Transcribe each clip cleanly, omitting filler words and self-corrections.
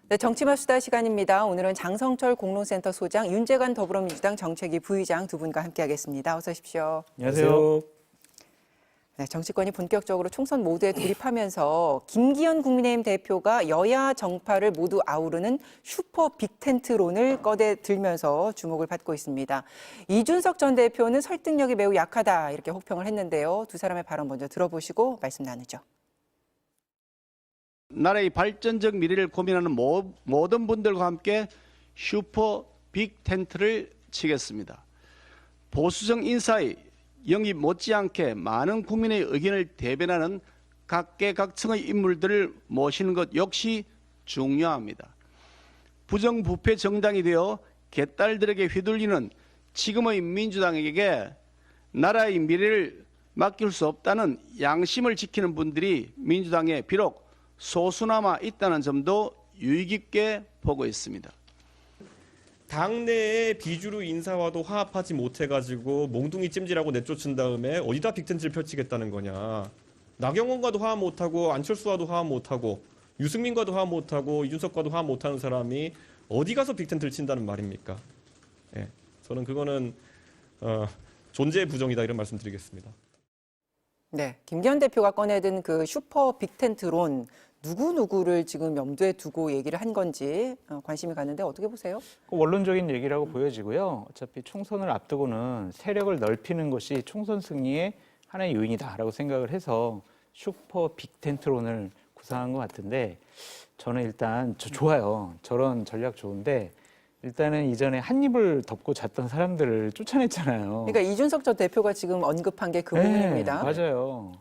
네, 정치마 수다 시간입니다. 오늘은 장성철 공론센터 소장, 윤재관 더불어민주당 정책위 부의장 두 분과 함께하겠습니다. 어서 오십시오. 안녕하세요. 네, 정치권이 본격적으로 총선 모드에 돌입하면서 김기현 국민의힘 대표가 여야 정파를 모두 아우르는 슈퍼 빅텐트론을 꺼내들면서 주목을 받고 있습니다. 이준석 전 대표는 설득력이 매우 약하다 이렇게 혹평을 했는데요. 두 사람의 발언 먼저 들어보시고 말씀 나누죠. 나라의 발전적 미래를 고민하는 모든 분들과 함께 슈퍼 빅텐트를 치겠습니다. 보수적 인사의 영입 못지않게 많은 국민의 의견을 대변하는 각계각층의 인물들을 모시는 것 역시 중요합니다. 부정부패 정당이 되어 개딸들에게 휘둘리는 지금의 민주당에게 나라의 미래를 맡길 수 없다는 양심을 지키는 분들이 민주당에 비록 소수나마 있다는 점도 유의 깊게 보고 있습니다. 당내의 비주류 인사와도 화합하지 못해가지고 몽둥이 찜질하고 내쫓은 다음에 어디다 빅텐트를 펼치겠다는 거냐. 나경원과도 화합 못하고 안철수와도 화합 못하고 유승민과도 화합 못하고 이준석과도 화합 못하는 사람이 어디 가서 빅텐트를 친다는 말입니까? 예, 저는 그거는 존재 부정이다 이런 말씀 드리겠습니다. 네, 김기현 대표가 꺼내든 그 슈퍼 빅텐트론 누구누구를 지금 염두에 두고 얘기를 한 건지 관심이 가는데 어떻게 보세요? 원론적인 얘기라고 보여지고요. 어차피 총선을 앞두고는 세력을 넓히는 것이 총선 승리의 하나의 요인이다라고 생각을 해서 슈퍼 빅텐트론을 구상한 것 같은데 저는 일단 좋아요. 저런 전략 좋은데 일단은 이전에 한 입을 덮고 잤던 사람들을 쫓아냈잖아요. 그러니까 이준석 전 대표가 지금 언급한 게 그 부분입니다. 네, 맞아요.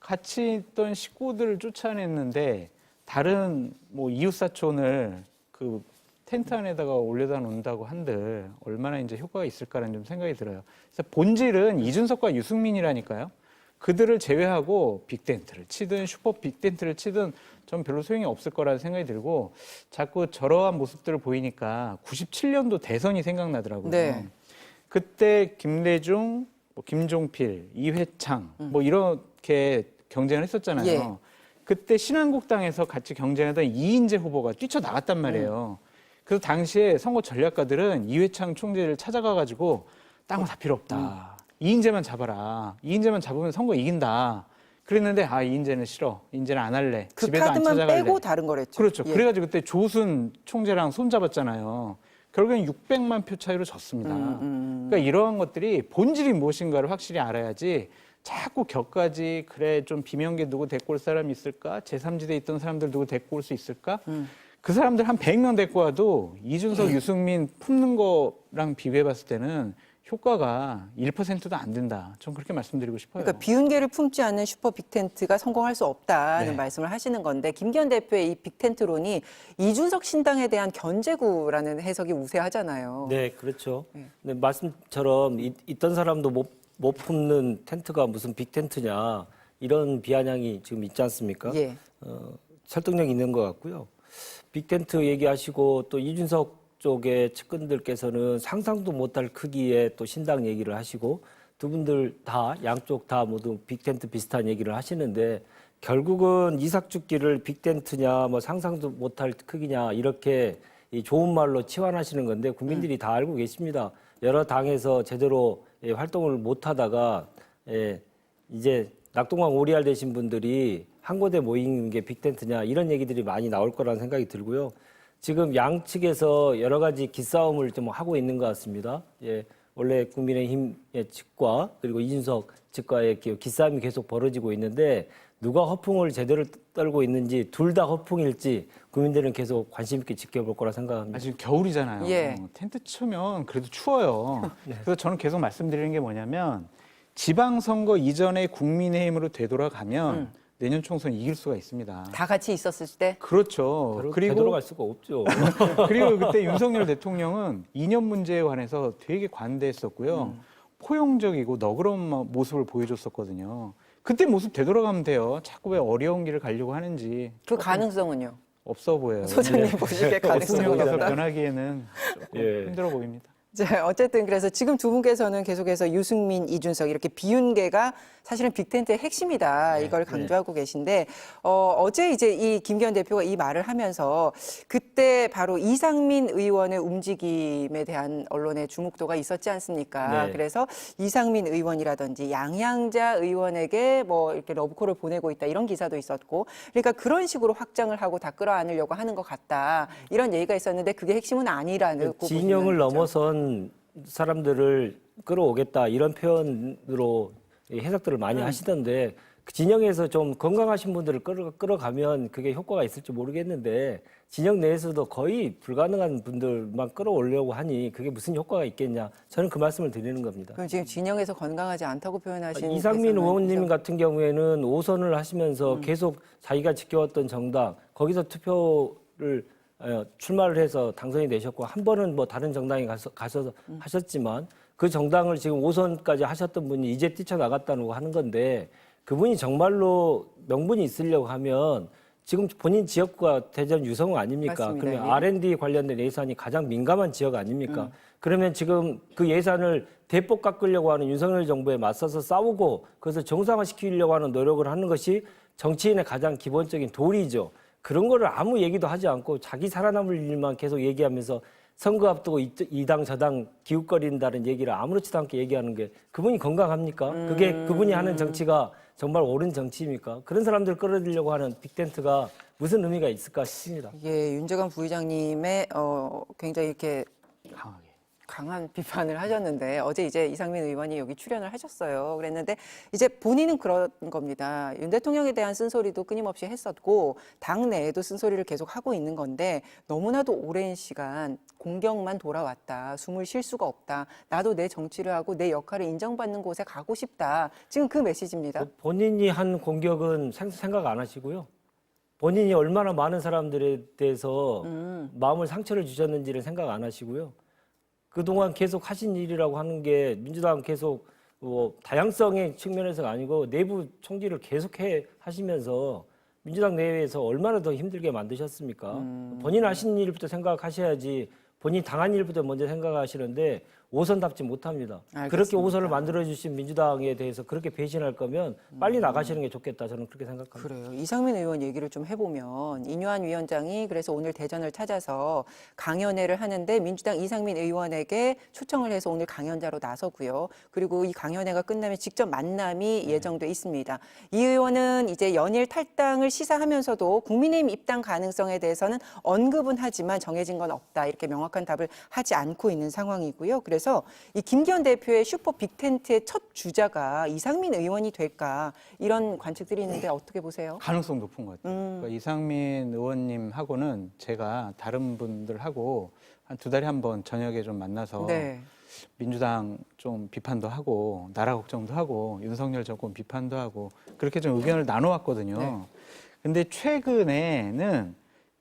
같이 있던 식구들을 쫓아냈는데 다른 뭐 이웃사촌을 그 텐트 안에다가 올려다 놓는다고 한들 얼마나 이제 효과가 있을까라는 좀 생각이 들어요. 그래서 본질은 이준석과 유승민이라니까요. 그들을 제외하고 빅텐트를 치든 슈퍼 빅텐트를 치든 전 별로 소용이 없을 거라는 생각이 들고 자꾸 저러한 모습들을 보이니까 97년도 대선이 생각나더라고요. 네. 그때 김대중, 뭐 김종필, 이회창 뭐 이렇게 경쟁을 했었잖아요. 예. 그때 신한국당에서 같이 경쟁하던 이인재 후보가 뛰쳐나갔단 말이에요. 그래서 당시에 선거 전략가들은 이회창 총재를 찾아가가지고 딴 거 다 필요 없다. 이인재만 잡아라. 이인재만 잡으면 선거 이긴다. 그랬는데 이인재는 싫어. 이인재는 안 할래. 그 집에도 안 카드만 찾아갈래. 빼고 다른 거랬죠. 그렇죠. 예. 그래가지고 그때 조순 총재랑 손잡았잖아요. 결국엔 600만 표 차이로 졌습니다. 그러니까 이러한 것들이 본질이 무엇인가를 확실히 알아야지 자꾸 격가지 그래 좀 비명계 누구 데리고 올 사람이 있을까? 제3지대에 있던 사람들 누구 데리고 올 수 있을까? 그 사람들 한 100명 데리고 와도 이준석, 유승민 품는 거랑 비교해봤을 때는 효과가 1%도 안 된다. 전 그렇게 말씀드리고 싶어요. 그러니까 비운계를 품지 않는 슈퍼 빅텐트가 성공할 수 없다는 네. 말씀을 하시는 건데 김기현 대표의 이 빅텐트론이 이준석 신당에 대한 견제구라는 해석이 우세하잖아요. 네, 그렇죠. 네, 말씀처럼 있던 사람도 못 품는 텐트가 무슨 빅텐트냐 이런 비아냥이 지금 있지 않습니까? 예. 설득력 있는 것 같고요. 빅텐트 얘기하시고 또 이준석 쪽의 측근들께서는 상상도 못할 크기의 또 신당 얘기를 하시고 두 분들 다 양쪽 다 모두 빅텐트 비슷한 얘기를 하시는데 결국은 이삭죽기를 빅텐트냐 뭐 상상도 못할 크기냐 이렇게 이 좋은 말로 치환하시는 건데 국민들이 다 알고 계십니다. 여러 당에서 제대로 활동을 못 하다가 이제 낙동강 오리알 되신 분들이 한 곳에 모이는 게 빅텐트냐 이런 얘기들이 많이 나올 거라는 생각이 들고요. 지금 양측에서 여러 가지 기싸움을 좀 하고 있는 것 같습니다. 예, 원래 국민의힘의 측과 그리고 이준석 측과의 기싸움이 계속 벌어지고 있는데 누가 허풍을 제대로 떨고 있는지 둘 다 허풍일지 국민들은 계속 관심 있게 지켜볼 거라 생각합니다. 지금 겨울이잖아요. 예. 텐트 치면 그래도 추워요. 그래서 저는 계속 말씀드리는 게 뭐냐면 지방선거 이전에 국민의힘으로 되돌아가면 내년 총선 이길 수가 있습니다. 다 같이 있었을 때 그렇죠. 그리고 되돌아갈 수가 없죠. 그리고 그때 윤석열 대통령은 이념 문제에 관해서 되게 관대했었고요. 포용적이고 너그러운 모습을 보여줬었거든요. 그때 모습 되돌아가면 돼요. 자꾸 왜 어려운 길을 가려고 하는지 그 가능성은요? 없어 보여요. 소장님 보시기에 가능성은 대통령에서 없다? 변하기에는 조금 예. 힘들어 보입니다. 자, 어쨌든 그래서 지금 두 분께서는 계속해서 유승민, 이준석 이렇게 비윤계가 사실은 빅텐트의 핵심이다 이걸 강조하고 계신데 어제 이제 이 김기현 대표가 이 말을 하면서 그때 바로 이상민 의원의 움직임에 대한 언론의 주목도가 있었지 않습니까? 네. 그래서 이상민 의원이라든지 양양자 의원에게 뭐 이렇게 러브콜을 보내고 있다 이런 기사도 있었고 그러니까 그런 식으로 확장을 하고 다 끌어안으려고 하는 것 같다 이런 얘기가 있었는데 그게 핵심은 아니라는 진영을 넘어선 사람들을 끌어오겠다 이런 표현으로 해석들을 많이 하시던데 그 진영에서 좀 건강하신 분들을 끌어가면 그게 효과가 있을지 모르겠는데 진영 내에서도 거의 불가능한 분들만 끌어오려고 하니 그게 무슨 효과가 있겠냐 저는 그 말씀을 드리는 겁니다. 그럼 지금 진영에서 건강하지 않다고 표현하신 이상민 대선은 의원님 같은 경우에는 5선을 하시면서 계속 자기가 지켜왔던 정당 거기서 투표를 출마를 해서 당선이 되셨고 한 번은 뭐 다른 정당에 가셔서 하셨지만 그 정당을 지금 5선까지 하셨던 분이 이제 뛰쳐나갔다고 하는 건데 그분이 정말로 명분이 있으려고 하면 지금 본인 지역구가 대전 유성읍 아닙니까? 맞습니다. 그러면 예. R&D 관련된 예산이 가장 민감한 지역 아닙니까? 그러면 지금 그 예산을 대폭 깎으려고 하는 윤석열 정부에 맞서서 싸우고 그것을 정상화시키려고 하는 노력을 하는 것이 정치인의 가장 기본적인 도리죠. 그런 거를 아무 얘기도 하지 않고 자기 살아남을 일만 계속 얘기하면서 선거 앞두고 이 당 저 당 기웃거린다는 얘기를 아무렇지도 않게 얘기하는 게 그분이 건강합니까? 그게 그분이 하는 정치가 정말 옳은 정치입니까? 그런 사람들을 끌어들이려고 하는 빅텐트가 무슨 의미가 있을까 싶습니다. 이게 윤재관 부의장님의 굉장히 이렇게 강하게. 강한 비판을 하셨는데 어제 이제 이상민 의원이 여기 출연을 하셨어요. 그랬는데 이제 본인은 그런 겁니다. 윤 대통령에 대한 쓴소리도 끊임없이 했었고 당 내에도 쓴소리를 계속 하고 있는 건데 너무나도 오랜 시간 공격만 돌아왔다. 숨을 쉴 수가 없다. 나도 내 정치를 하고 내 역할을 인정받는 곳에 가고 싶다. 지금 그 메시지입니다. 본인이 한 공격은 생각 안 하시고요. 본인이 얼마나 많은 사람들에 대해서 마음을 상처를 주셨는지를 생각 안 하시고요. 그동안 계속 하신 일이라고 하는 게 민주당 계속 뭐 다양성의 측면에서가 아니고 내부 총질을 계속해 하시면서 민주당 내에서 얼마나 더 힘들게 만드셨습니까? 본인 하신 일부터 생각하셔야지 본인 당한 일부터 먼저 생각하시는데 5선답지 못합니다. 알겠습니다. 그렇게 5선을 만들어주신 민주당에 대해서 그렇게 배신할 거면 빨리 나가시는 게 좋겠다. 저는 그렇게 생각합니다. 그래요. 이상민 의원 얘기를 좀 해보면 인요한 위원장이 그래서 오늘 대전을 찾아서 강연회를 하는데 민주당 이상민 의원에게 초청을 해서 오늘 강연자로 나서고요. 그리고 이 강연회가 끝나면 직접 만남이 예정돼 있습니다. 이 의원은 이제 연일 탈당을 시사하면서도 국민의힘 입당 가능성에 대해서는 언급은 하지만 정해진 건 없다. 이렇게 명확한 답을 하지 않고 있는 상황이고요. 그래서 이 김기현 대표의 슈퍼 빅텐트의 첫 주자가 이상민 의원이 될까 이런 관측들이 있는데 어떻게 보세요? 가능성 높은 것 같아요. 그러니까 이상민 의원님하고는 제가 다른 분들하고 한 2달에 한 번 저녁에 좀 만나서 네. 민주당 좀 비판도 하고 나라 걱정도 하고 윤석열 정권 비판도 하고 그렇게 좀 의견을 나눠왔거든요. 네. 근데 최근에는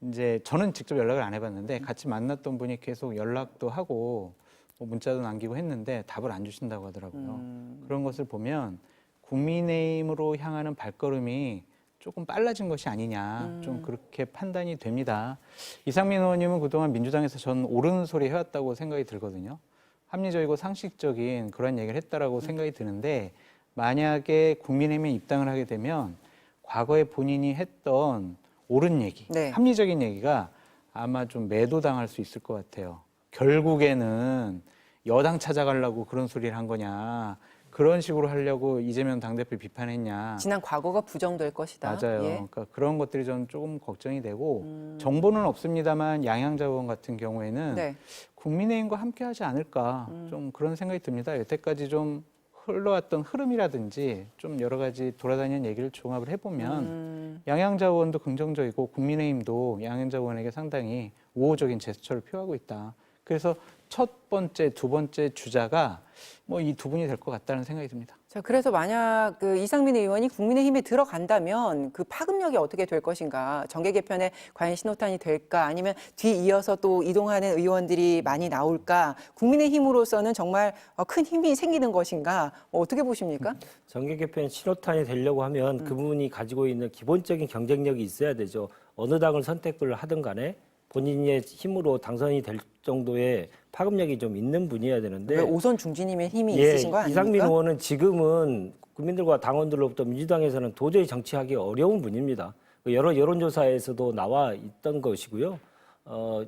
이제 저는 직접 연락을 안 해봤는데 같이 만났던 분이 계속 연락도 하고 뭐 문자도 남기고 했는데 답을 안 주신다고 하더라고요. 그런 것을 보면 국민의힘으로 향하는 발걸음이 조금 빨라진 것이 아니냐 좀 그렇게 판단이 됩니다. 이상민 의원님은 그동안 민주당에서 전 옳은 소리 해왔다고 생각이 들거든요. 합리적이고 상식적인 그런 얘기를 했다라고 생각이 드는데 만약에 국민의힘에 입당을 하게 되면 과거에 본인이 했던 옳은 얘기, 네. 합리적인 얘기가 아마 좀 매도당할 수 있을 것 같아요. 결국에는 여당 찾아가려고 그런 소리를 한 거냐, 그런 식으로 하려고 이재명 당대표 비판했냐. 지난 과거가 부정될 것이다. 맞아요. 예. 그러니까 그런 것들이 저는 조금 걱정이 되고 정보는 없습니다만 양양자 의원 같은 경우에는 네. 국민의힘과 함께하지 않을까 좀 그런 생각이 듭니다. 여태까지 좀 흘러왔던 흐름이라든지 좀 여러 가지 돌아다니는 얘기를 종합을 해보면 양양자 의원도 긍정적이고 국민의힘도 양양자 의원에게 상당히 우호적인 제스처를 표하고 있다. 그래서 첫 번째, 두 번째 주자가 뭐 이 두 분이 될 것 같다는 생각이 듭니다. 자, 그래서 만약 그 이상민 의원이 국민의힘에 들어간다면 그 파급력이 어떻게 될 것인가? 정계 개편에 과연 신호탄이 될까? 아니면 뒤이어서 또 이동하는 의원들이 많이 나올까? 국민의힘으로서는 정말 큰 힘이 생기는 것인가? 어떻게 보십니까? 정계 개편 신호탄이 되려고 하면 그분이 가지고 있는 기본적인 경쟁력이 있어야 되죠. 어느 당을 선택을 하든 간에 본인의 힘으로 당선이 될 정도의 파급력이 좀 있는 분이어야 되는데 왜 오선 중진님의 힘이 예, 있으신 거 아닙니까? 이상민 의원은 지금은 국민들과 당원들로부터 민주당에서는 도저히 정치하기 어려운 분입니다. 여러 여론조사에서도 나와 있던 것이고요.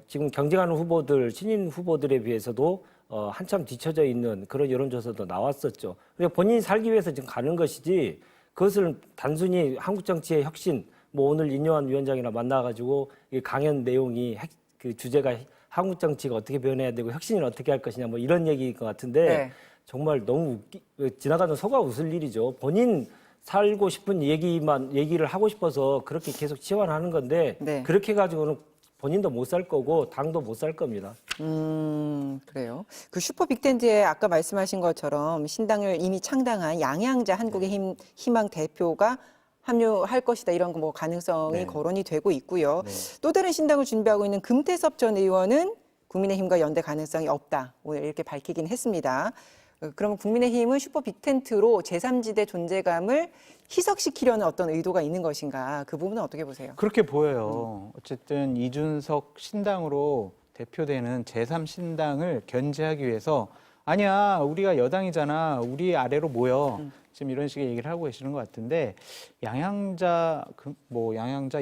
지금 경쟁하는 후보들, 신인 후보들에 비해서도 한참 뒤처져 있는 그런 여론조사도 나왔었죠. 그러니까 본인이 살기 위해서 지금 가는 것이지 그것을 단순히 한국 정치의 혁신, 뭐 오늘 인요한 위원장이랑 만나가지고 이 강연 내용이 그 주제가 한국 정치가 어떻게 변해야 되고 혁신을 어떻게 할 것이냐 뭐 이런 얘기일 것 같은데 네. 정말 너무 지나가는 소가 웃을 일이죠. 본인 살고 싶은 얘기를 하고 싶어서 그렇게 계속 지원하는 건데 네. 그렇게 가지고는 본인도 못 살 거고 당도 못 살 겁니다. 그래요. 그 슈퍼 빅텐트에 아까 말씀하신 것처럼 신당을 이미 창당한 양양자 한국의 희망 대표가 합류할 것이다 이런 뭐 가능성이 네. 거론이 되고 있고요. 네. 또 다른 신당을 준비하고 있는 금태섭 전 의원은 국민의힘과 연대 가능성이 없다. 오늘 이렇게 밝히긴 했습니다. 그러면 국민의힘은 슈퍼 빅텐트로 제3지대 존재감을 희석시키려는 어떤 의도가 있는 것인가? 그 부분은 어떻게 보세요? 그렇게 보여요. 어쨌든 이준석 신당으로 대표되는 제3신당을 견제하기 위해서 아니야, 우리가 여당이잖아. 우리 아래로 모여. 지금 이런 식의 얘기를 하고 계시는 것 같은데 양양자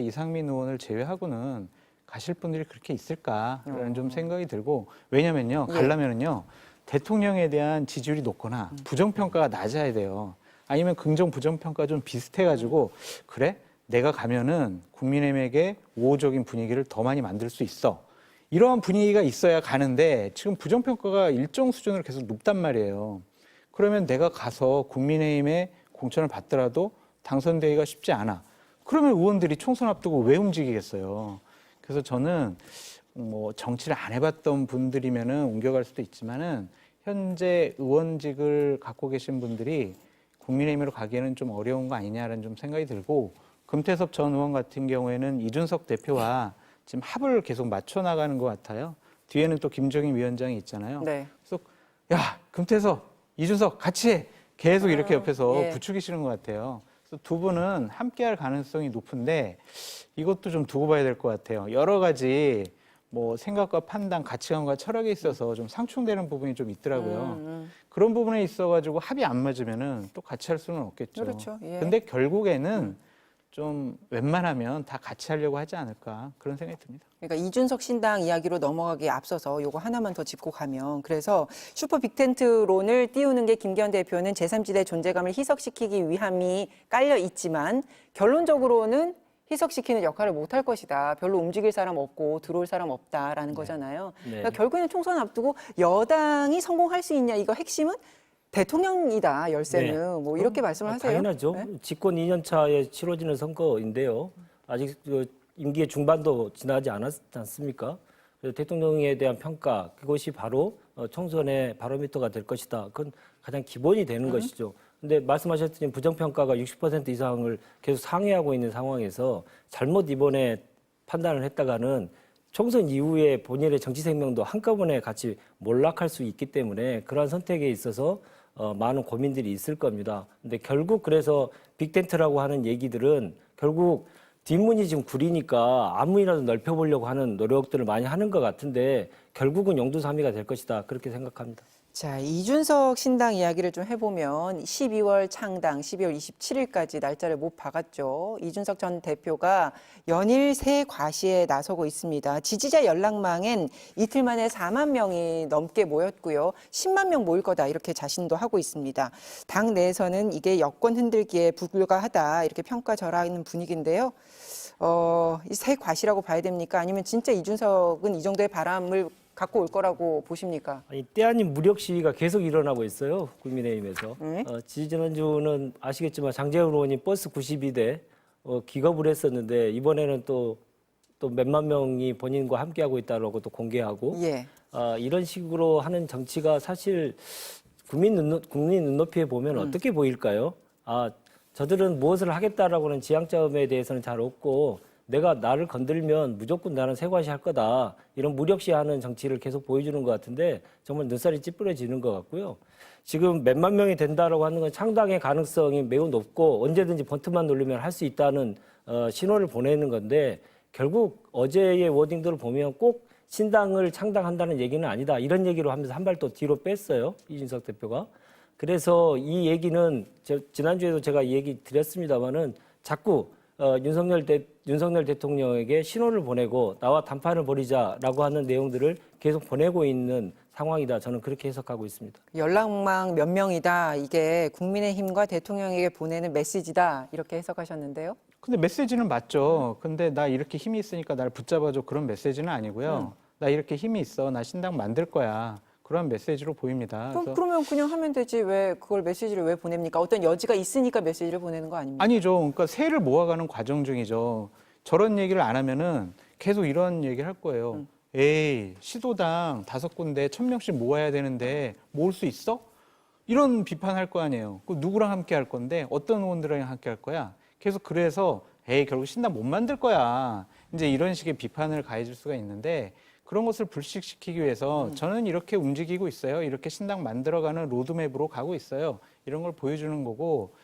이상민 의원을 제외하고는 가실 분들이 그렇게 있을까라는 좀 생각이 들고 왜냐면요. 가려면은요. 대통령에 대한 지지율이 높거나 부정평가가 낮아야 돼요. 아니면 긍정 부정평가 좀 비슷해가지고 그래? 내가 가면은 국민의힘에게 우호적인 분위기를 더 많이 만들 수 있어. 이러한 분위기가 있어야 가는데 지금 부정평가가 일정 수준으로 계속 높단 말이에요. 그러면 내가 가서 국민의힘에 공천을 받더라도 당선되기가 쉽지 않아. 그러면 의원들이 총선 앞두고 왜 움직이겠어요. 그래서 저는 뭐 정치를 안 해봤던 분들이면은 옮겨갈 수도 있지만은 현재 의원직을 갖고 계신 분들이 국민의힘으로 가기에는 좀 어려운 거 아니냐라는 좀 생각이 들고 금태섭 전 의원 같은 경우에는 이준석 대표와 지금 합을 계속 맞춰 나가는 것 같아요. 뒤에는 또 김종인 위원장이 있잖아요. 네. 그래서 야 금태섭, 이준석 같이 해. 계속 이렇게 옆에서 예. 부추기시는 것 같아요. 그래서 두 분은 함께할 가능성이 높은데 이것도 좀 두고 봐야 될 것 같아요. 여러 가지 뭐 생각과 판단, 가치관과 철학에 있어서 좀 상충되는 부분이 좀 있더라고요. 그런 부분에 있어가지고 합이 안 맞으면은 또 같이 할 수는 없겠죠. 그렇죠. 예. 근데 결국에는 좀 웬만하면 다 같이 하려고 하지 않을까 그런 생각이 듭니다. 그러니까 이준석 신당 이야기로 넘어가기에 앞서서 요거 하나만 더 짚고 가면 그래서 슈퍼 빅텐트론을 띄우는 게 김기현 대표는 제3지대 존재감을 희석시키기 위함이 깔려 있지만 결론적으로는 희석시키는 역할을 못할 것이다. 별로 움직일 사람 없고 들어올 사람 없다라는 거잖아요. 네. 그러니까 결국에는 총선 앞두고 여당이 성공할 수 있냐 이거 핵심은 대통령이다 열쇠는 네. 뭐 이렇게 말씀을 하세요. 당연하죠. 네? 집권 2년 차에 치러지는 선거인데요. 아직 그 임기의 중반도 지나지 않았지 않습니까? 그래서 대통령에 대한 평가 그것이 바로 총선의 바로미터가 될 것이다. 그건 가장 기본이 되는 것이죠. 근데 말씀하셨듯이 부정평가가 60% 이상을 계속 상회하고 있는 상황에서 잘못 이번에 판단을 했다가는 총선 이후에 본인의 정치 생명도 한꺼번에 같이 몰락할 수 있기 때문에 그러한 선택에 있어서 많은 고민들이 있을 겁니다. 근데 결국 그래서 빅텐트라고 하는 얘기들은 결국 뒷문이 지금 구리니까 앞문이라도 넓혀보려고 하는 노력들을 많이 하는 것 같은데 결국은 영두삼위가 될 것이다. 그렇게 생각합니다. 자, 이준석 신당 이야기를 좀 해보면 12월 창당, 12월 27일까지 날짜를 못 박았죠. 이준석 전 대표가 연일 새 과시에 나서고 있습니다. 지지자 연락망엔 이틀 만에 4만 명이 넘게 모였고요. 10만 명 모일 거다 이렇게 자신도 하고 있습니다. 당 내에서는 이게 여권 흔들기에 불가하다 이렇게 평가절하하는 분위기인데요. 이 새 과시라고 봐야 됩니까? 아니면 진짜 이준석은 이 정도의 바람을 갖고 올 거라고 보십니까? 아니, 때 아닌 무력 시위가 계속 일어나고 있어요. 국민의힘에서. 네. 지지난주는 아시겠지만 장재훈 의원이 버스 92대 기겁을 했었는데 이번에는 또 몇만 명이 본인과 함께하고 있다고 또 공개하고 예. 이런 식으로 하는 정치가 사실 국민 눈높이에 보면 어떻게 보일까요? 저들은 무엇을 하겠다라고는 지향점에 대해서는 잘 없고 내가 나를 건들면 무조건 나는 새과시 할 거다. 이런 무력시하는 정치를 계속 보여주는 것 같은데 정말 눈살이 찌푸려지는 것 같고요. 지금 몇만 명이 된다라고 하는 건 창당의 가능성이 매우 높고 언제든지 버튼만 누르면 할 수 있다는 신호를 보내는 건데 결국 어제의 워딩들을 보면 꼭 신당을 창당한다는 얘기는 아니다. 이런 얘기로 하면서 한 발 또 뒤로 뺐어요. 이준석 대표가. 그래서 이 얘기는 지난주에도 제가 이 얘기 드렸습니다마는 자꾸 윤석열 대통령에게 신호를 보내고 나와 담판을 벌이자라고 하는 내용들을 계속 보내고 있는 상황이다. 저는 그렇게 해석하고 있습니다. 연락망 몇 명이다. 이게 국민의힘과 대통령에게 보내는 메시지다. 이렇게 해석하셨는데요. 근데 메시지는 맞죠. 근데 나 이렇게 힘이 있으니까 날 붙잡아줘 그런 메시지는 아니고요. 나 이렇게 힘이 있어. 나 신당 만들 거야. 그런 메시지로 보입니다. 그러면 그냥 하면 되지. 왜 그걸 메시지를 왜 보냅니까? 어떤 여지가 있으니까 메시지를 보내는 거 아닙니까? 아니죠. 그러니까 세를 모아가는 과정 중이죠. 저런 얘기를 안 하면은 계속 이런 얘기를 할 거예요. 에이, 시도당 5군데 1,000명씩 모아야 되는데 모을 수 있어? 이런 비판할 거 아니에요. 그 누구랑 함께 할 건데 어떤 의원들이랑 함께 할 거야? 계속 그래서 에이, 결국 신당 못 만들 거야. 이제 이런 식의 비판을 가해질 수가 있는데 그런 것을 불식시키기 위해서 저는 이렇게 움직이고 있어요. 이렇게 신당 만들어가는 로드맵으로 가고 있어요. 이런 걸 보여주는 거고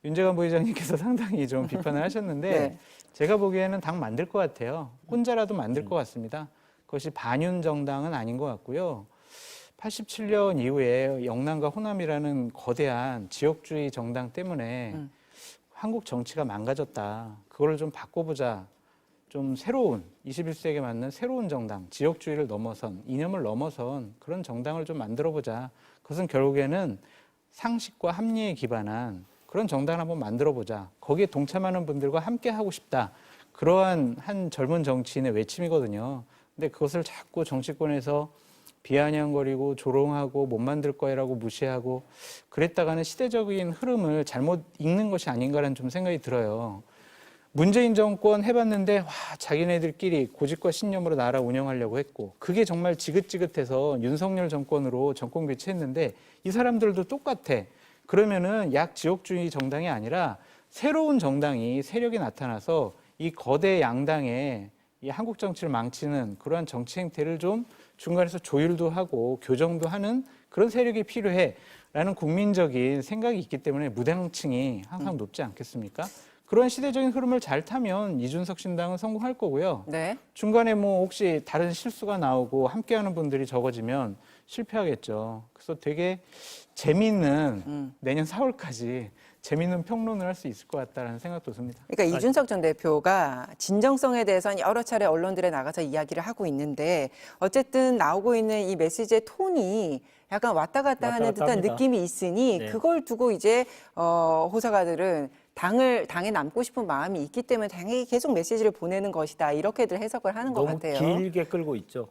윤재관 부회장님께서 상당히 좀 비판을 하셨는데 네. 제가 보기에는 당 만들 것 같아요. 혼자라도 만들 것 같습니다. 그것이 반윤 정당은 아닌 것 같고요. 87년 이후에 영남과 호남이라는 거대한 지역주의 정당 때문에 한국 정치가 망가졌다. 그걸 좀 바꿔보자. 좀 새로운 21세기에 맞는 새로운 정당, 지역주의를 넘어선, 이념을 넘어선 그런 정당을 좀 만들어보자. 그것은 결국에는 상식과 합리에 기반한 그런 정당을 한번 만들어보자. 거기에 동참하는 분들과 함께 하고 싶다. 그러한 한 젊은 정치인의 외침이거든요. 근데 그것을 자꾸 정치권에서 비아냥거리고 조롱하고 못 만들 거라고 무시하고 그랬다가는 시대적인 흐름을 잘못 읽는 것이 아닌가라는 좀 생각이 들어요. 문재인 정권 해봤는데 와 자기네들끼리 고집과 신념으로 나라 운영하려고 했고 그게 정말 지긋지긋해서 윤석열 정권으로 정권 교체했는데 이 사람들도 똑같아. 그러면은 약 지역주의 정당이 아니라 새로운 정당이 세력이 나타나서 이 거대 양당의 이 한국 정치를 망치는 그러한 정치 행태를 좀 중간에서 조율도 하고 교정도 하는 그런 세력이 필요해라는 국민적인 생각이 있기 때문에 무당층이 항상 높지 않겠습니까? 그런 시대적인 흐름을 잘 타면 이준석 신당은 성공할 거고요. 네. 중간에 뭐 혹시 다른 실수가 나오고 함께하는 분들이 적어지면 실패하겠죠. 그래서 되게 재미있는 내년 4월까지 재미있는 평론을 할 수 있을 것 같다는 생각도 듭니다. 그러니까 이준석 전 대표가 진정성에 대해서는 여러 차례 언론들에 나가서 이야기를 하고 있는데 어쨌든 나오고 있는 이 메시지의 톤이 약간 왔다 갔다 하는 갔다 듯한 합니다. 느낌이 있으니 네. 그걸 두고 이제 호사가들은 당에 남고 싶은 마음이 있기 때문에 당에게 계속 메시지를 보내는 것이다. 이렇게들 해석을 하는 것 너무 같아요. 길게 끌고 있죠.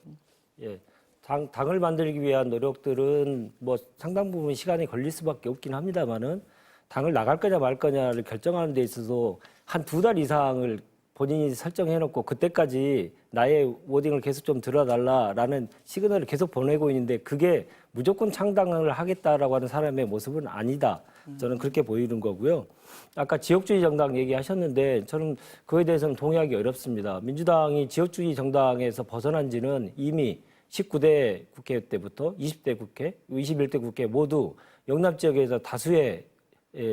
예. 당을 만들기 위한 노력들은 뭐 상당 부분 시간이 걸릴 수밖에 없긴 합니다만은 당을 나갈 거냐 말 거냐를 결정하는 데 있어서 한 2달 이상을 본인이 설정해놓고 그때까지 나의 워딩을 계속 좀 들어달라라는 시그널을 계속 보내고 있는데 그게 무조건 창당을 하겠다라고 하는 사람의 모습은 아니다. 저는 그렇게 보이는 거고요. 아까 지역주의 정당 얘기하셨는데 저는 그거에 대해서는 동의하기 어렵습니다. 민주당이 지역주의 정당에서 벗어난 지는 이미 19대 국회 때부터 20대 국회, 21대 국회 모두 영남 지역에서 다수의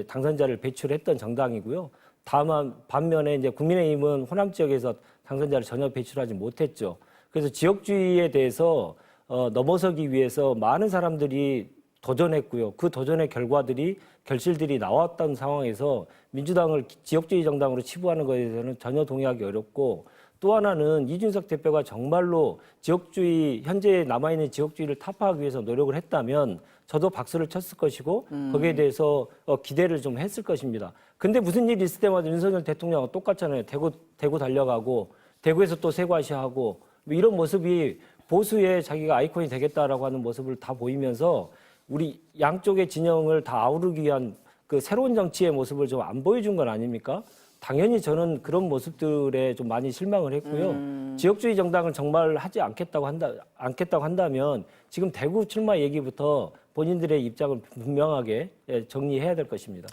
당선자를 배출했던 정당이고요. 다만 반면에 이제 국민의힘은 호남 지역에서 당선자를 전혀 배출하지 못했죠. 그래서 지역주의에 대해서 넘어서기 위해서 많은 사람들이 도전했고요. 그 도전의 결실들이 나왔던 상황에서 민주당을 지역주의 정당으로 치부하는 것에 대해서는 전혀 동의하기 어렵고 또 하나는 이준석 대표가 정말로 현재 남아있는 지역주의를 타파하기 위해서 노력을 했다면 저도 박수를 쳤을 것이고 거기에 대해서 기대를 좀 했을 것입니다. 근데 무슨 일이 있을 때마다 윤석열 대통령하고 똑같잖아요. 대구 달려가고 대구에서 또 세과시하고 뭐 이런 모습이 보수의 자기가 아이콘이 되겠다라고 하는 모습을 다 보이면서 우리 양쪽의 진영을 다 아우르기 위한 그 새로운 정치의 모습을 좀 안 보여준 건 아닙니까? 당연히 저는 그런 모습들에 좀 많이 실망을 했고요. 지역주의 정당을 정말 하지 않겠다고 한다면 지금 대구 출마 얘기부터 본인들의 입장을 분명하게 정리해야 될 것입니다.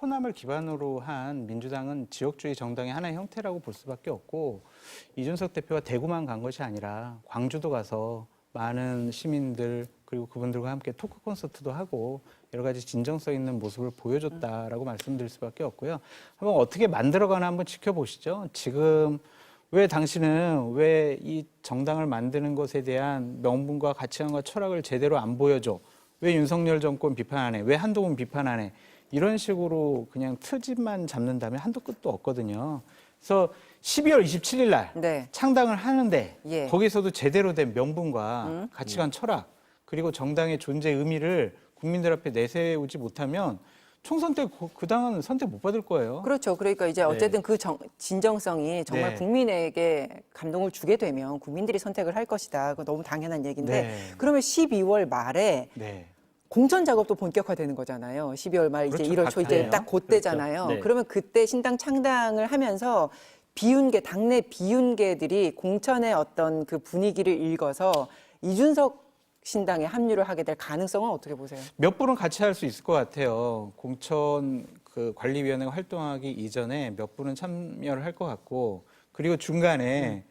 호남을 기반으로 한 민주당은 지역주의 정당의 하나의 형태라고 볼 수밖에 없고 이준석 대표가 대구만 간 것이 아니라 광주도 가서 많은 시민들 그리고 그분들과 함께 토크 콘서트도 하고 여러 가지 진정성 있는 모습을 보여줬다라고 말씀드릴 수밖에 없고요. 한번 어떻게 만들어가나 한번 지켜보시죠. 지금 왜 당신은 왜 이 정당을 만드는 것에 대한 명분과 가치관과 철학을 제대로 안 보여줘? 왜 윤석열 정권 비판 안 해? 왜 한동훈 비판 안 해? 이런 식으로 그냥 트집만 잡는다면 한도 끝도 없거든요. 그래서 12월 27일 날 네. 창당을 하는데 예. 거기서도 제대로 된 명분과 가치관, 철학 그리고 정당의 존재 의미를 국민들 앞에 내세우지 못하면 총선 때 그 당은 선택 못 받을 거예요. 그렇죠. 그러니까 이제 어쨌든 그 진정성이 정말 네. 국민에게 감동을 주게 되면 국민들이 선택을 할 것이다. 그거 너무 당연한 얘기인데 네. 그러면 12월 말에 네. 공천 작업도 본격화되는 거잖아요. 12월 말 이제 그렇죠. 1월 초 이제 같아요. 딱 그때잖아요. 그렇죠. 네. 그러면 그때 신당 창당을 하면서 비윤계 당내 비윤계들이 공천의 어떤 그 분위기를 읽어서 이준석 신당에 합류를 하게 될 가능성은 어떻게 보세요? 몇 분은 같이 할 수 있을 것 같아요. 공천 그 관리위원회가 활동하기 이전에 몇 분은 참여를 할 것 같고 그리고 중간에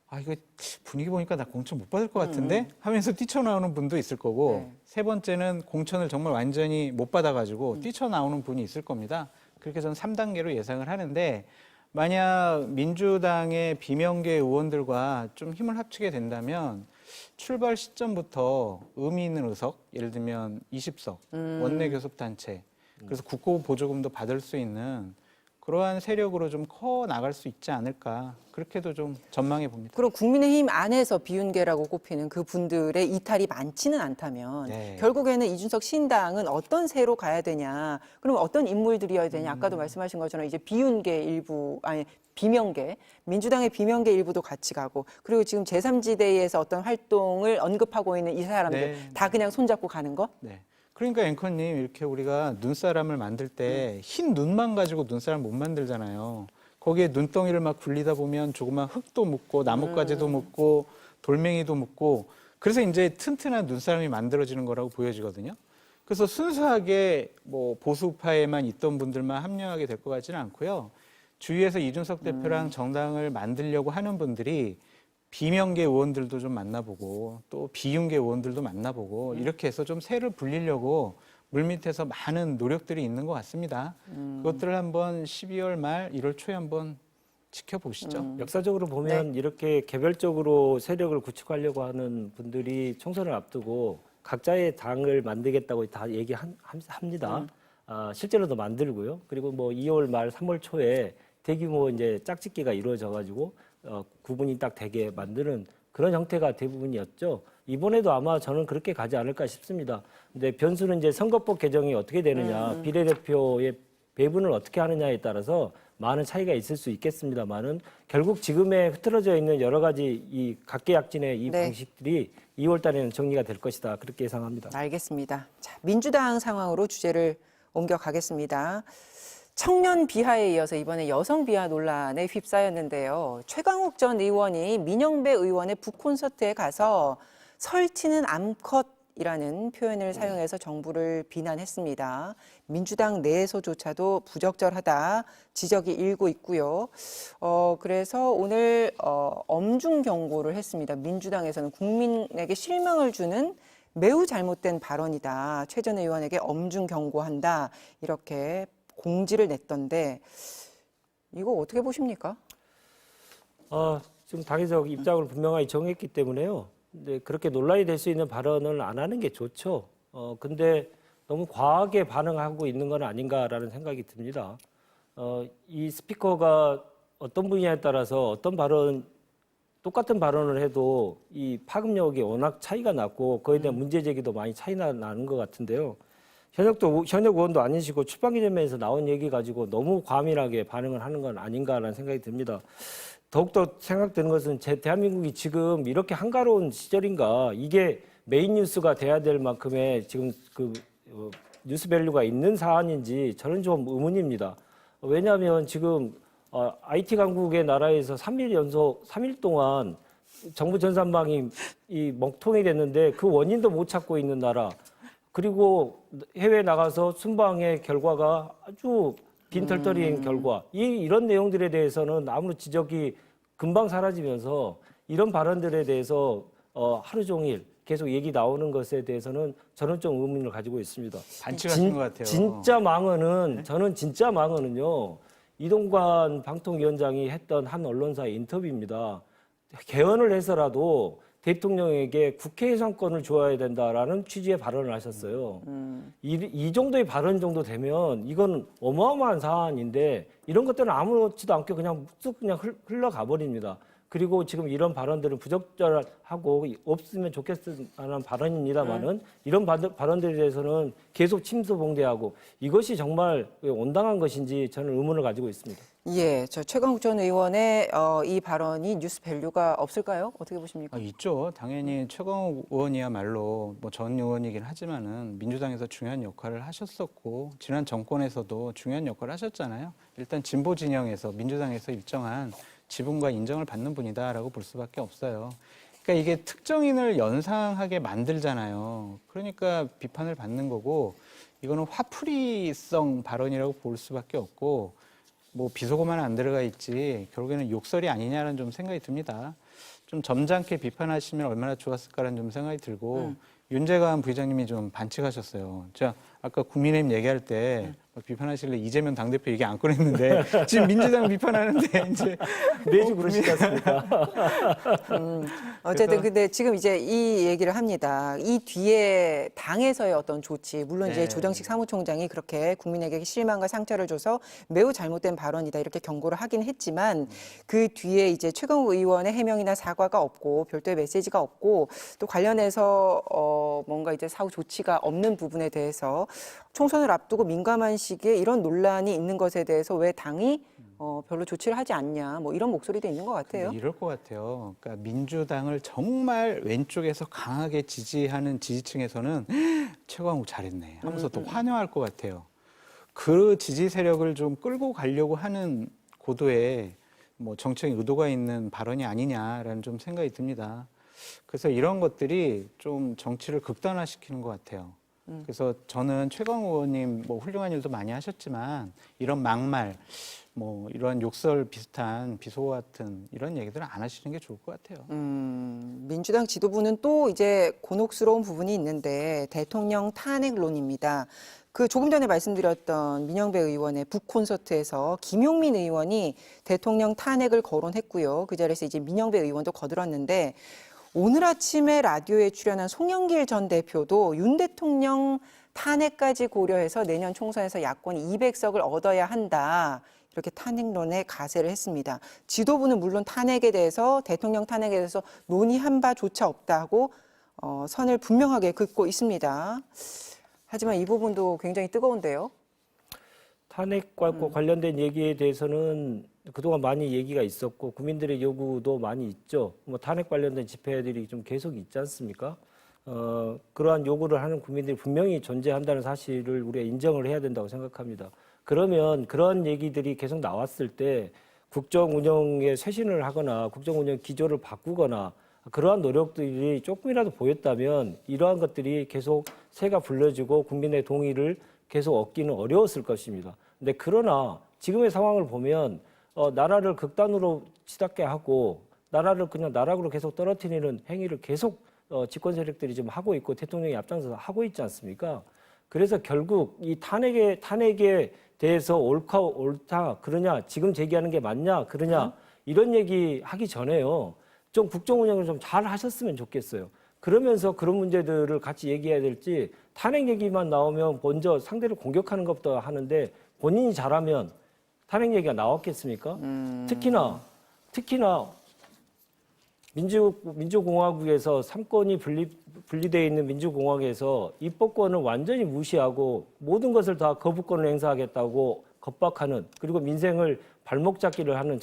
아 이거 분위기 보니까 나 공천 못 받을 것 같은데 하면서 뛰쳐나오는 분도 있을 거고 네. 세 번째는 공천을 정말 완전히 못 받아가지고 뛰쳐나오는 분이 있을 겁니다. 그렇게 저는 3단계로 예상을 하는데 만약 민주당의 비명계 의원들과 좀 힘을 합치게 된다면 출발 시점부터 의미 있는 의석, 예를 들면 20석, 원내 교섭단체, 그래서 국고 보조금도 받을 수 있는 그러한 세력으로 좀 커 나갈 수 있지 않을까 그렇게도 좀 전망해 봅니다. 그럼 국민의힘 안에서 비윤계라고 꼽히는 그 분들의 이탈이 많지는 않다면 네. 결국에는 이준석 신당은 어떤 새로 가야 되냐? 그럼 어떤 인물들이어야 되냐? 아까도 말씀하신 것처럼 이제 비윤계 일부 아니 비명계 민주당의 비명계 일부도 같이 가고 그리고 지금 제3지대에서 어떤 활동을 언급하고 있는 이 사람들 네. 다 그냥 손잡고 가는 거? 네. 그러니까 앵커님 이렇게 우리가 눈사람을 만들 때 흰 눈만 가지고 눈사람 못 만들잖아요. 거기에 눈덩이를 막 굴리다 보면 조그만 흙도 묻고 나뭇가지도 묻고 돌멩이도 묻고 그래서 이제 튼튼한 눈사람이 만들어지는 거라고 보여지거든요. 그래서 순수하게 뭐 보수파에만 있던 분들만 합류하게 될 것 같지는 않고요. 주위에서 이준석 대표랑 정당을 만들려고 하는 분들이 비명계 의원들도 좀 만나보고 또 비윤계 의원들도 만나보고 이렇게 해서 좀 새를 불리려고 물밑에서 많은 노력들이 있는 것 같습니다. 그것들을 한번 12월 말 1월 초에 한번 지켜보시죠. 역사적으로 보면 이렇게 개별적으로 세력을 구축하려고 하는 분들이 총선을 앞두고 각자의 당을 만들겠다고 다 얘기합니다. 실제로도 만들고요. 그리고 뭐 2월 말 3월 초에 대규모 이제 짝짓기가 이루어져가지고 구분이 딱 되게 만드는 그런 형태가 대부분이었죠. 이번에도 아마 저는 그렇게 가지 않을까 싶습니다. 근데 변수는 이제 선거법 개정이 어떻게 되느냐, 비례대표의 배분을 어떻게 하느냐에 따라서 많은 차이가 있을 수 있겠습니다만은 결국 지금에 흐트러져 있는 여러 가지 이 각계약진의 이 네. 방식들이 2월 달에는 정리가 될 것이다. 그렇게 예상합니다. 알겠습니다. 자, 민주당 상황으로 주제를 옮겨가겠습니다. 청년 비하에 이어서 이번에 여성 비하 논란에 휩싸였는데요. 최강욱 전 의원이 민영배 의원의 북콘서트에 가서 설치는 암컷이라는 표현을 사용해서 정부를 비난했습니다. 민주당 내에서조차도 부적절하다 지적이 일고 있고요. 그래서 오늘 엄중 경고를 했습니다. 민주당에서는 국민에게 실망을 주는 매우 잘못된 발언이다. 최 전 의원에게 엄중 경고한다. 이렇게 공지를 냈던데 이거 어떻게 보십니까? 지금 당에서 입장을 분명하게 정했기 때문에요. 근데 그렇게 논란이 될 수 있는 발언을 안 하는 게 좋죠. 근데 너무 과하게 반응하고 있는 건 아닌가라는 생각이 듭니다. 이 스피커가 어떤 분야에 따라서 똑같은 발언을 해도 이 파급력이 워낙 차이가 났고 그에 대한 문제 제기도 많이 차이가 나는 것 같은데요. 현역 의원도 아니시고 출판기념회에서 나온 얘기 가지고 너무 과민하게 반응을 하는 건 아닌가라는 생각이 듭니다. 더욱더 생각되는 것은 대한민국이 지금 이렇게 한가로운 시절인가 이게 메인 뉴스가 돼야 될 만큼의 지금 뉴스 밸류가 있는 사안인지 저는 좀 의문입니다. 왜냐하면 지금 IT 강국의 나라에서 3일 동안 정부 전산망이 먹통이 됐는데 그 원인도 못 찾고 있는 나라 그리고 해외에 나가서 순방의 결과가 아주 빈털터리인 결과 이런 내용들에 대해서는 아무런 지적이 금방 사라지면서 이런 발언들에 대해서 하루 종일 계속 얘기 나오는 것에 대해서는 저는 좀 의문을 가지고 있습니다. 반칙하신 것 같아요. 진짜 망언은 저는 진짜 망언은요. 이동관 방통위원장이 했던 한 언론사의 인터뷰입니다. 개헌을 해서라도 대통령에게 국회 예산권을 줘야 된다라는 취지의 발언을 하셨어요. 이 정도의 발언 정도 되면 이건 어마어마한 사안인데 이런 것들은 아무렇지도 않게 그냥 쑥 그냥 흘러가 버립니다. 그리고 지금 이런 발언들은 부적절하고 없으면 좋겠다는 발언입니다만은 이런 발언들에 대해서는 계속 침소봉대하고 이것이 정말 온당한 것인지 저는 의문을 가지고 있습니다. 예, 저 최강욱 전 의원의 이 발언이 뉴스 밸류가 없을까요? 어떻게 보십니까? 있죠. 당연히 최강욱 의원이야말로 뭐 전 의원이긴 하지만은 민주당에서 중요한 역할을 하셨었고 지난 정권에서도 중요한 역할을 하셨잖아요. 일단 진보 진영에서 민주당에서 일정한 지분과 인정을 받는 분이다라고 볼 수밖에 없어요. 그러니까 이게 특정인을 연상하게 만들잖아요. 그러니까 비판을 받는 거고 이거는 화풀이성 발언이라고 볼 수밖에 없고 뭐 비속어만 안 들어가 있지 결국에는 욕설이 아니냐라는 좀 생각이 듭니다. 좀 점잖게 비판하시면 얼마나 좋았을까라는 좀 생각이 들고 윤재관 부회장님이 좀 반칙하셨어요. 제가 아까 국민의힘 얘기할 때 비판하실래 이재명 당대표 얘기 안 꺼냈는데 지금 민주당 비판하는데 이제 매주 그러시지 않습니까? 어쨌든 근데 지금 이제 이 얘기를 합니다. 이 뒤에 당에서의 어떤 조치, 물론 이제 네. 조정식 사무총장이 그렇게 국민에게 실망과 상처를 줘서 매우 잘못된 발언이다 이렇게 경고를 하긴 했지만 그 뒤에 이제 최강욱 의원의 해명이나 사과가 없고 별도의 메시지가 없고 또 관련해서 뭔가 이제 사후 조치가 없는 부분에 대해서 총선을 앞두고 민감한 시기에 이런 논란이 있는 것에 대해서 왜 당이 별로 조치를 하지 않냐 뭐 이런 목소리도 있는 것 같아요. 이럴 것 같아요. 그러니까 민주당을 정말 왼쪽에서 강하게 지지하는 지지층에서는 최강욱 잘했네 하면서 또 환호할 것 같아요. 그 지지 세력을 좀 끌고 가려고 하는 고도의 뭐 정치적인 의도가 있는 발언이 아니냐라는 좀 생각이 듭니다. 그래서 이런 것들이 좀 정치를 극단화시키는 것 같아요. 그래서 저는 최강욱 의원님 뭐 훌륭한 일도 많이 하셨지만 이런 막말, 뭐 이런 욕설 비슷한 비속어 같은 이런 얘기들은 안 하시는 게 좋을 것 같아요. 민주당 지도부는 또 이제 곤혹스러운 부분이 있는데 대통령 탄핵론입니다. 그 조금 전에 말씀드렸던 민영배 의원의 북콘서트에서 김용민 의원이 대통령 탄핵을 거론했고요. 그 자리에서 이제 민영배 의원도 거들었는데 오늘 아침에 라디오에 출연한 송영길 전 대표도 윤 대통령 탄핵까지 고려해서 내년 총선에서 야권이 200석을 얻어야 한다. 이렇게 탄핵론에 가세를 했습니다. 지도부는 물론 탄핵에 대해서 대통령 탄핵에 대해서 논의한 바조차 없다고 선을 분명하게 긋고 있습니다. 하지만 이 부분도 굉장히 뜨거운데요. 탄핵과 관련된 얘기에 대해서는 그동안 많이 얘기가 있었고 국민들의 요구도 많이 있죠. 뭐 탄핵 관련된 집회들이 좀 계속 있지 않습니까? 그러한 요구를 하는 국민들이 분명히 존재한다는 사실을 우리가 인정을 해야 된다고 생각합니다. 그러면 그런 얘기들이 계속 나왔을 때 국정 운영에 쇄신을 하거나 국정 운영 기조를 바꾸거나 그러한 노력들이 조금이라도 보였다면 이러한 것들이 계속 새가 불려지고 국민의 동의를 계속 얻기는 어려웠을 것입니다. 근데 그러나 지금의 상황을 보면 나라를 극단으로 치닫게 하고 나라를 그냥 나락으로 계속 떨어뜨리는 행위를 계속 집권 세력들이 지금 하고 있고 대통령이 앞장서서 하고 있지 않습니까? 그래서 결국 이 탄핵에 대해서 옳다 그러냐 지금 제기하는 게 맞냐 그러냐 이런 얘기 하기 전에요. 좀 국정 운영을 좀 잘 하셨으면 좋겠어요. 그러면서 그런 문제들을 같이 얘기해야 될지 탄핵 얘기만 나오면 먼저 상대를 공격하는 것부터 하는데 본인이 잘하면 탄핵 얘기가 나왔겠습니까? 특히나 민주공화국에서 3권이 분리되어 있는 민주공화국에서 입법권을 완전히 무시하고 모든 것을 다 거부권을 행사하겠다고 겁박하는 그리고 민생을 발목 잡기를 하는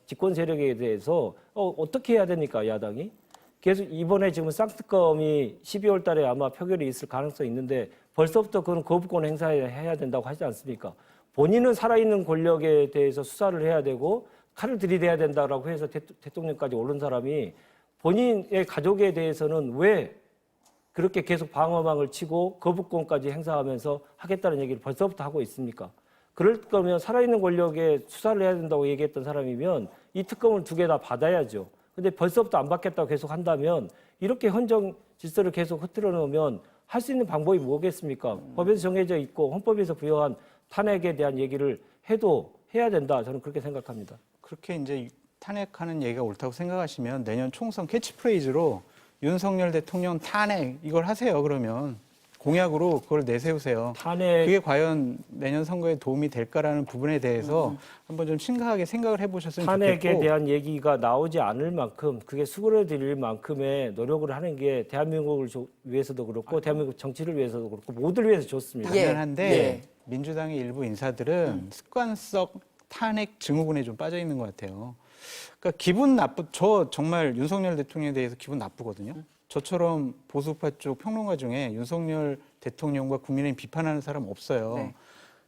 집권 세력에 대해서 어떻게 해야 됩니까, 야당이? 계속 이번에 지금 쌍특검이 12월 달에 아마 표결이 있을 가능성이 있는데 벌써부터 그런 거부권 행사해야 된다고 하지 않습니까? 본인은 살아있는 권력에 대해서 수사를 해야 되고 칼을 들이대야 된다라고 해서 대통령까지 오른 사람이 본인의 가족에 대해서는 왜 그렇게 계속 방어망을 치고 거부권까지 행사하면서 하겠다는 얘기를 벌써부터 하고 있습니까? 그럴 거면 살아있는 권력에 수사를 해야 된다고 얘기했던 사람이면 이 특검을 2개 다 받아야죠. 근데 벌써부터 안 받겠다고 계속 한다면 이렇게 헌정 질서를 계속 흐트러 놓으면 할 수 있는 방법이 뭐겠습니까? 법에서 정해져 있고 헌법에서 부여한 탄핵에 대한 얘기를 해도 해야 된다. 저는 그렇게 생각합니다. 그렇게 이제 탄핵하는 얘기가 옳다고 생각하시면 내년 총선 캐치프레이즈로 윤석열 대통령 탄핵 이걸 하세요. 그러면 공약으로 그걸 내세우세요. 탄핵 그게 과연 내년 선거에 도움이 될까라는 부분에 대해서 한번 좀 심각하게 생각을 해보셨으면 탄핵에 좋겠고. 대한 얘기가 나오지 않을 만큼 그게 수그러들 만큼의 노력을 하는 게 대한민국을 위해서도 그렇고 대한민국 정치를 위해서도 그렇고 모두를 위해서 좋습니다. 예. 당연한데 예. 민주당의 일부 인사들은 습관성 탄핵 증후군에 좀 빠져 있는 것 같아요. 그러니까 기분 저 정말 윤석열 대통령에 대해서 기분 나쁘거든요. 저처럼 보수파 쪽 평론가 중에 윤석열 대통령과 국민의힘 비판하는 사람 없어요. 네.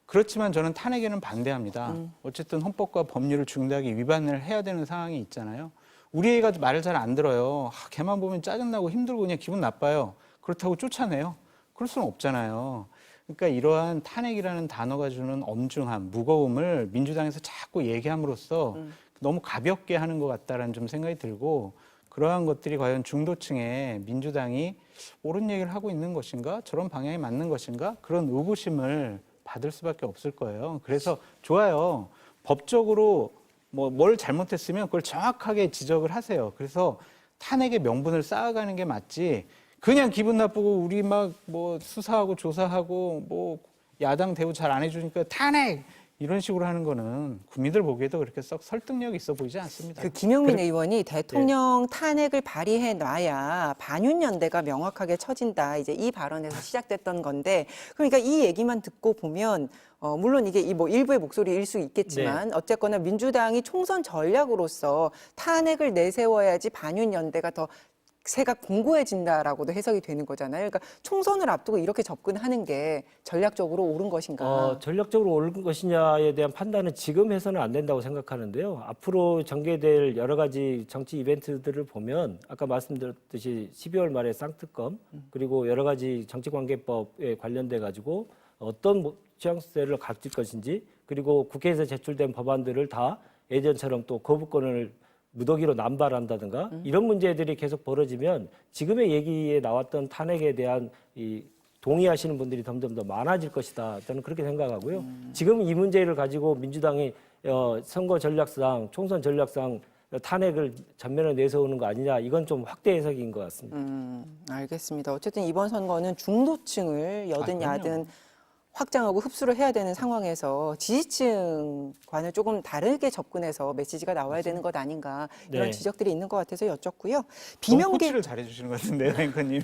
그렇지만 저는 탄핵에는 반대합니다. 어쨌든 헌법과 법률을 중대하게 위반을 해야 되는 상황이 있잖아요. 우리 애가 말을 잘 안 들어요. 걔만 보면 짜증나고 힘들고 그냥 기분 나빠요. 그렇다고 쫓아내요. 그럴 수는 없잖아요. 그러니까 이러한 탄핵이라는 단어가 주는 엄중함, 무거움을 민주당에서 자꾸 얘기함으로써 너무 가볍게 하는 것 같다라는 좀 생각이 들고 그러한 것들이 과연 중도층에 민주당이 옳은 얘기를 하고 있는 것인가? 저런 방향이 맞는 것인가? 그런 의구심을 받을 수밖에 없을 거예요. 그래서 좋아요. 법적으로 뭘 잘못했으면 그걸 정확하게 지적을 하세요. 그래서 탄핵의 명분을 쌓아가는 게 맞지. 그냥 기분 나쁘고 우리 막 수사하고 조사하고 야당 대우 잘 안 해주니까 탄핵! 이런 식으로 하는 거는 국민들 보기에도 그렇게 썩 설득력 있어 보이지 않습니다. 그 김용민 의원이 대통령 탄핵을 발의해 놔야 반윤연대가 명확하게 처진다. 이제 이 발언에서 시작됐던 건데, 그러니까 이 얘기만 듣고 보면 물론 이게 일부의 목소리일 수 있겠지만 어쨌거나 민주당이 총선 전략으로서 탄핵을 내세워야지 반윤연대가 더 새가 공고해진다라고도 해석이 되는 거잖아요. 그러니까 총선을 앞두고 이렇게 접근하는 게 전략적으로 옳은 것인가? 전략적으로 옳은 것이냐에 대한 판단은 지금 해서는 안 된다고 생각하는데요. 앞으로 전개될 여러 가지 정치 이벤트들을 보면 아까 말씀드렸듯이 12월 말에 쌍특검 그리고 여러 가지 정치관계법에 관련돼 가지고 어떤 취향세를 가질 것인지 그리고 국회에서 제출된 법안들을 다 예전처럼 또 거부권을 무더기로 남발한다든가 이런 문제들이 계속 벌어지면 지금의 얘기에 나왔던 탄핵에 대한 동의하시는 분들이 점점 더 많아질 것이다. 저는 그렇게 생각하고요. 지금 이 문제를 가지고 민주당이 선거 전략상, 총선 전략상 탄핵을 전면에 내세우는 거 아니냐. 이건 좀 확대 해석인 것 같습니다. 알겠습니다. 어쨌든 이번 선거는 중도층을 여든 야든 확장하고 흡수를 해야 되는 상황에서 지지층과는 조금 다르게 접근해서 메시지가 나와야 되는 것 아닌가 이런 네. 지적들이 있는 것 같아서 여쭸고요. 코치를 잘해주시는 것 같은데요, 앵커님.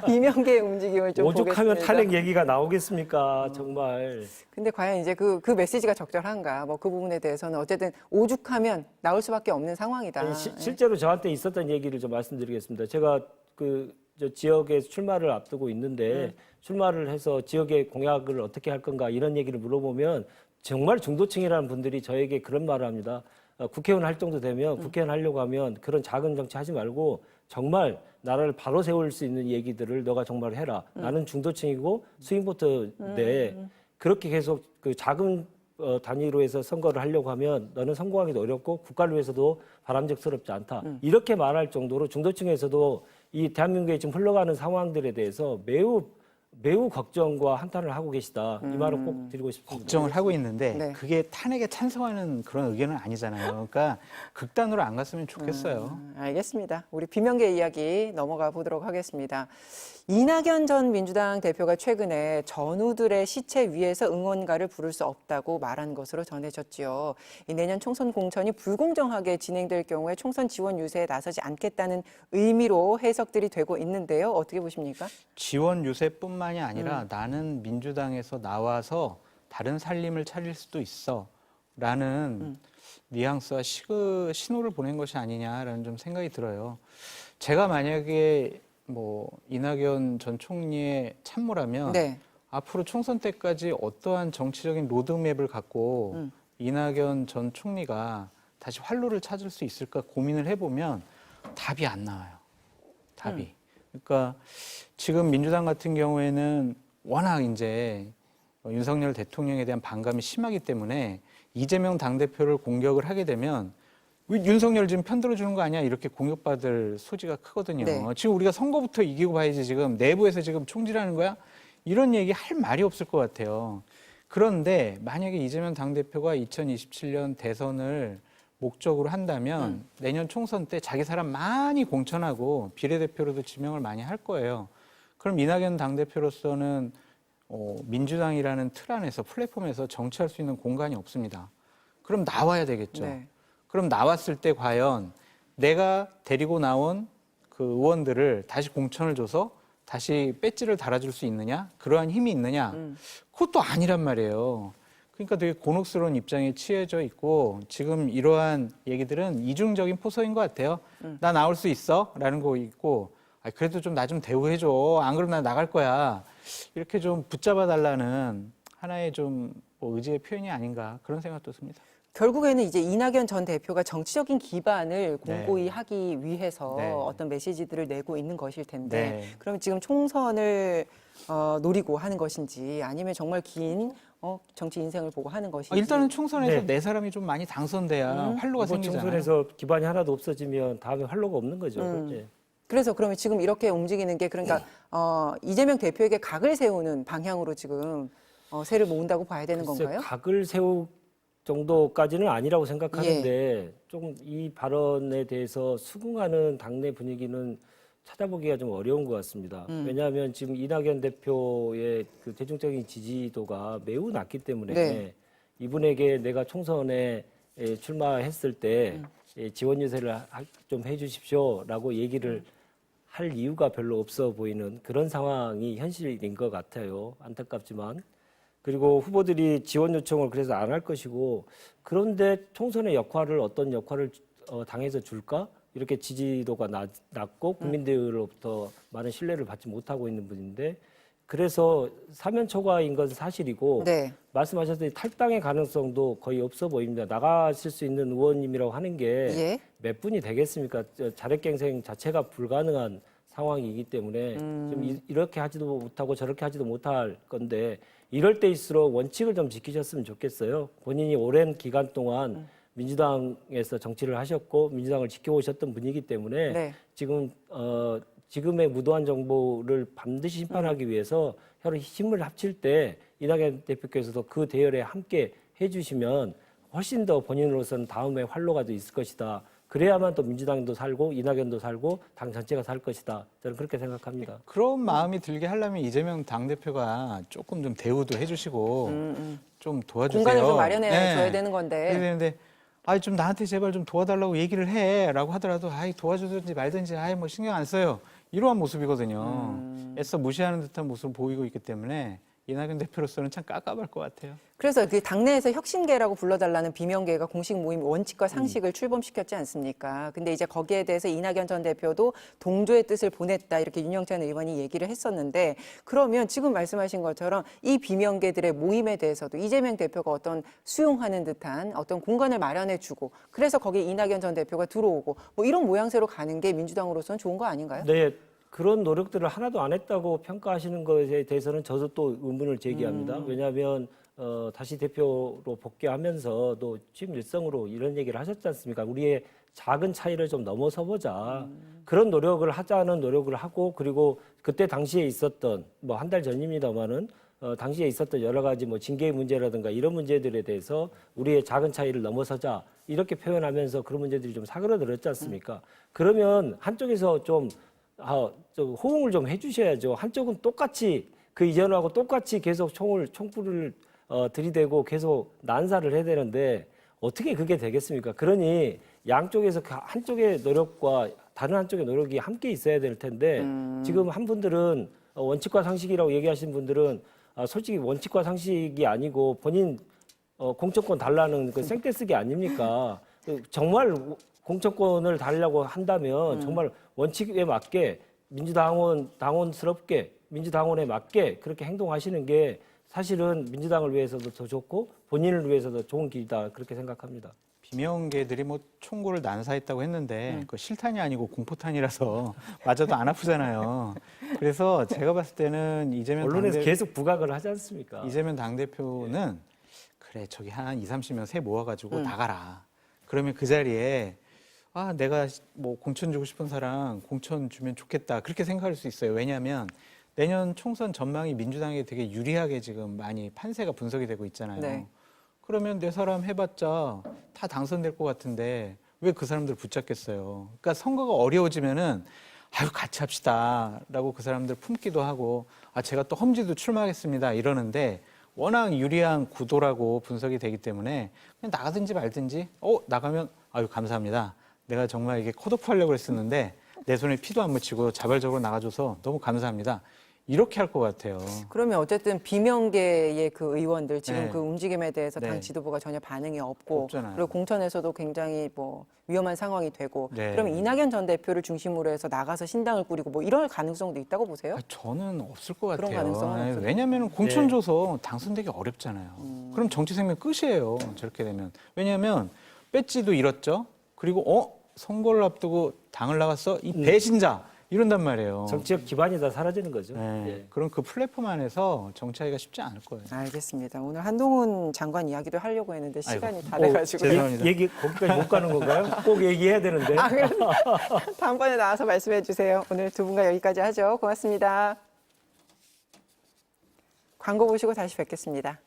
비명계의 움직임을 좀 오죽하면 보겠습니다. 탄핵 얘기가 나오겠습니까? 정말. 근데 과연 이제 그 메시지가 적절한가? 그 부분에 대해서는 어쨌든 오죽하면 나올 수밖에 없는 상황이다. 아니, 실제로 저한테 있었던 얘기를 좀 말씀드리겠습니다. 제가 저 지역에 출마를 앞두고 있는데 출마를 해서 지역의 공약을 어떻게 할 건가 이런 얘기를 물어보면 정말 중도층이라는 분들이 저에게 그런 말을 합니다. 국회의원 활동도 되면 국회의원 하려고 하면 그런 작은 정치 하지 말고 정말 나라를 바로 세울 수 있는 얘기들을 너가 정말 해라. 나는 중도층이고 스윙보터인데 그렇게 계속 그 작은 단위로 해서 선거를 하려고 하면 너는 성공하기도 어렵고 국가를 위해서도 바람직스럽지 않다. 이렇게 말할 정도로 중도층에서도 이 대한민국에 지금 흘러가는 상황들에 대해서 매우 걱정과 한탄을 하고 계시다. 이 말을 꼭 드리고 싶습니다. 걱정을 하고 있는데 네. 그게 탄핵에 찬성하는 그런 의견은 아니잖아요. 그러니까 극단으로 안 갔으면 좋겠어요. 알겠습니다. 우리 비명계 이야기 넘어가 보도록 하겠습니다. 이낙연 전 민주당 대표가 최근에 전우들의 시체 위에서 응원가를 부를 수 없다고 말한 것으로 전해졌지요. 이 내년 총선 공천이 불공정하게 진행될 경우에 총선 지원 유세에 나서지 않겠다는 의미로 해석들이 되고 있는데요. 어떻게 보십니까? 지원 유세뿐만이 아니라 나는 민주당에서 나와서 다른 살림을 차릴 수도 있어 라는 뉘앙스와 신호를 보낸 것이 아니냐라는 좀 생각이 들어요. 제가 만약에 이낙연 전 총리의 참모라면 네. 앞으로 총선 때까지 어떠한 정치적인 로드맵을 갖고 이낙연 전 총리가 다시 활로를 찾을 수 있을까 고민을 해보면 답이 안 나와요. 답이. 그러니까 지금 민주당 같은 경우에는 워낙 이제 윤석열 대통령에 대한 반감이 심하기 때문에 이재명 당대표를 공격을 하게 되면 왜 윤석열 지금 편들어주는 거 아니야? 이렇게 공격받을 소지가 크거든요. 네. 지금 우리가 선거부터 이기고 봐야지 지금 내부에서 지금 총질하는 거야? 이런 얘기 할 말이 없을 것 같아요. 그런데 만약에 이재명 당대표가 2027년 대선을 목적으로 한다면 내년 총선 때 자기 사람 많이 공천하고 비례대표로도 지명을 많이 할 거예요. 그럼 이낙연 당대표로서는 민주당이라는 틀 안에서 플랫폼에서 정치할 수 있는 공간이 없습니다. 그럼 나와야 되겠죠. 네. 그럼 나왔을 때 과연 내가 데리고 나온 그 의원들을 다시 공천을 줘서 다시 배지를 달아줄 수 있느냐? 그러한 힘이 있느냐? 그것도 아니란 말이에요. 그러니까 되게 곤혹스러운 입장에 취해져 있고 지금 이러한 얘기들은 이중적인 포석인 것 같아요. 나 나올 수 있어? 라는 거 있고 그래도 좀 나 좀 대우해줘. 안 그러면 나 나갈 거야. 이렇게 좀 붙잡아 달라는 하나의 좀 뭐 의지의 표현이 아닌가 그런 생각도 듭니다. 결국에는 이제 이낙연 전 대표가 정치적인 기반을 공고히 네. 하기 위해서 네. 어떤 메시지들을 내고 있는 것일 텐데 네. 그러면 지금 총선을 노리고 하는 것인지 아니면 정말 긴 정치 인생을 보고 하는 것인지 일단은 총선에서 네. 네 사람이 좀 많이 당선돼야 활로가 이번 생기잖아요. 총선에서 기반이 하나도 없어지면 다음에 활로가 없는 거죠. 예. 그래서 그러면 지금 이렇게 움직이는 게 그러니까 이재명 대표에게 각을 세우는 방향으로 지금 세를 모은다고 봐야 되는 글쎄, 건가요? 각을 세울 정도까지는 아니라고 생각하는데 조금 이 발언에 대해서 수긍하는 당내 분위기는 찾아보기가 좀 어려운 것 같습니다. 왜냐하면 지금 이낙연 대표의 그 대중적인 지지도가 매우 낮기 때문에 네. 이분에게 내가 총선에 출마했을 때 지원 유세를 좀 해주십시오라고 얘기를 할 이유가 별로 없어 보이는 그런 상황이 현실인 것 같아요. 안타깝지만. 그리고 후보들이 지원 요청을 그래서 안 할 것이고 그런데 총선의 역할을 어떤 역할을 당에서 줄까? 이렇게 지지도가 낮고 국민들로부터 많은 신뢰를 받지 못하고 있는 분인데 그래서 사면 초과인 것은 사실이고 네. 말씀하셨듯이 탈당의 가능성도 거의 없어 보입니다. 나가실 수 있는 의원님이라고 하는 게 몇 예. 분이 되겠습니까? 자력갱생 자체가 불가능한 상황이기 때문에 좀 이렇게 하지도 못하고 저렇게 하지도 못할 건데 이럴 때일수록 원칙을 좀 지키셨으면 좋겠어요. 본인이 오랜 기간 동안 민주당에서 정치를 하셨고 민주당을 지켜오셨던 분이기 때문에 네. 지금 지금의 무도한 정보를 반드시 심판하기 위해서 혀로 힘을 합칠 때 이낙연 대표께서도 그 대열에 함께 해주시면 훨씬 더 본인으로서는 다음에 활로가 더 있을 것이다. 그래야만 또 민주당도 살고 이낙연도 살고 당 전체가 살 것이다. 저는 그렇게 생각합니다. 그런 마음이 들게 하려면 이재명 당대표가 조금 좀 대우도 해주시고 좀 도와주세요. 공간을 좀 마련해 네. 줘야 되는 건데. 그래야 되는데 좀 나한테 제발 좀 도와달라고 얘기를 해라고 하더라도 도와주든지 말든지 뭐 신경 안 써요. 이러한 모습이거든요. 애써 무시하는 듯한 모습을 보이고 있기 때문에 이낙연 대표로서는 참 깝깝할 것 같아요. 그래서 그 당내에서 혁신계라고 불러달라는 비명계가 공식 모임 원칙과 상식을 출범시켰지 않습니까? 근데 이제 거기에 대해서 이낙연 전 대표도 동조의 뜻을 보냈다 이렇게 윤영찬 의원이 얘기를 했었는데 그러면 지금 말씀하신 것처럼 이 비명계들의 모임에 대해서도 이재명 대표가 어떤 수용하는 듯한 어떤 공간을 마련해주고 그래서 거기에 이낙연 전 대표가 들어오고 뭐 이런 모양새로 가는 게 민주당으로서는 좋은 거 아닌가요? 네, 그런 노력들을 하나도 안 했다고 평가하시는 것에 대해서는 저도 또 의문을 제기합니다. 왜냐하면 다시 대표로 복귀하면서도 취임 일성으로 이런 얘기를 하셨지 않습니까? 우리의 작은 차이를 좀 넘어서 보자. 그런 노력을 하자는 노력을 하고 그리고 그때 당시에 있었던 뭐 한 달 전입니다만은 당시에 있었던 여러 가지 뭐 징계 문제라든가 이런 문제들에 대해서 우리의 작은 차이를 넘어서자 이렇게 표현하면서 그런 문제들이 좀 사그러들었지 않습니까? 그러면 한쪽에서 좀 호응을 좀 해주셔야죠. 한쪽은 똑같이 그 이전하고 똑같이 계속 총불을 들이대고 계속 난사를 해야 되는데 어떻게 그게 되겠습니까? 그러니 양쪽에서 한쪽의 노력과 다른 한쪽의 노력이 함께 있어야 될 텐데 지금 한 분들은 원칙과 상식이라고 얘기하시는 분들은 솔직히 원칙과 상식이 아니고 본인 공천권 달라는 그 생떼쓰기 아닙니까? 정말 공천권을 달라고 한다면 정말 원칙에 맞게 당원스럽게 민주당원에 맞게 그렇게 행동하시는 게 사실은 민주당을 위해서도 더 좋고 본인을 위해서도 좋은 길이다 그렇게 생각합니다. 비명계들이 뭐 총구를 난사했다고 했는데 그 실탄이 아니고 공포탄이라서 맞아도 안 아프잖아요. 그래서 제가 봤을 때는 언론에서 계속 부각을 하지 않습니까? 이재명 당대표는 그래 저기 한 20-30명 세 모아가지고 나가라. 그러면 그 자리에 내가 뭐 공천 주고 싶은 사람 공천 주면 좋겠다 그렇게 생각할 수 있어요. 왜냐하면 내년 총선 전망이 민주당에 되게 유리하게 지금 많이 판세가 분석이 되고 있잖아요. 네. 그러면 네 사람 해봤자 다 당선될 것 같은데 왜 그 사람들 붙잡겠어요? 그러니까 선거가 어려워지면은 아유 같이 합시다라고 그 사람들 품기도 하고 아 제가 또 험지도 출마하겠습니다 이러는데 워낙 유리한 구도라고 분석이 되기 때문에 그냥 나가든지 말든지 나가면 아유 감사합니다. 내가 정말 이게 컷오프 하려고 했었는데 내 손에 피도 안 묻히고 자발적으로 나가줘서 너무 감사합니다. 이렇게 할 것 같아요. 그러면 어쨌든 비명계의 그 의원들 지금 네. 그 움직임에 대해서 당 네. 지도부가 전혀 반응이 없고 없잖아요. 그리고 공천에서도 굉장히 뭐 위험한 상황이 되고 네. 그러면 이낙연 전 대표를 중심으로 해서 나가서 신당을 꾸리고 뭐 이럴 가능성도 있다고 보세요? 저는 없을 것 그런 같아요. 가능성은 없어요. 왜냐하면 공천 줘서 당선되기 어렵잖아요. 그럼 정치 생명 끝이에요. 저렇게 되면. 왜냐하면 배지도 잃었죠. 그리고 선거를 앞두고 당을 나갔어? 이 배신자 이런단 말이에요. 정치적 기반이 다 사라지는 거죠. 네. 예. 그럼 그 플랫폼 안에서 정치하기가 쉽지 않을 거예요. 알겠습니다. 오늘 한동훈 장관 이야기도 하려고 했는데 시간이 다 아이고. 돼가지고 죄송합니다. 얘기 거기까지 못 가는 건가요? 꼭 얘기해야 되는데. 다음번에 나와서 말씀해 주세요. 오늘 두 분과 여기까지 하죠. 고맙습니다. 광고 보시고 다시 뵙겠습니다.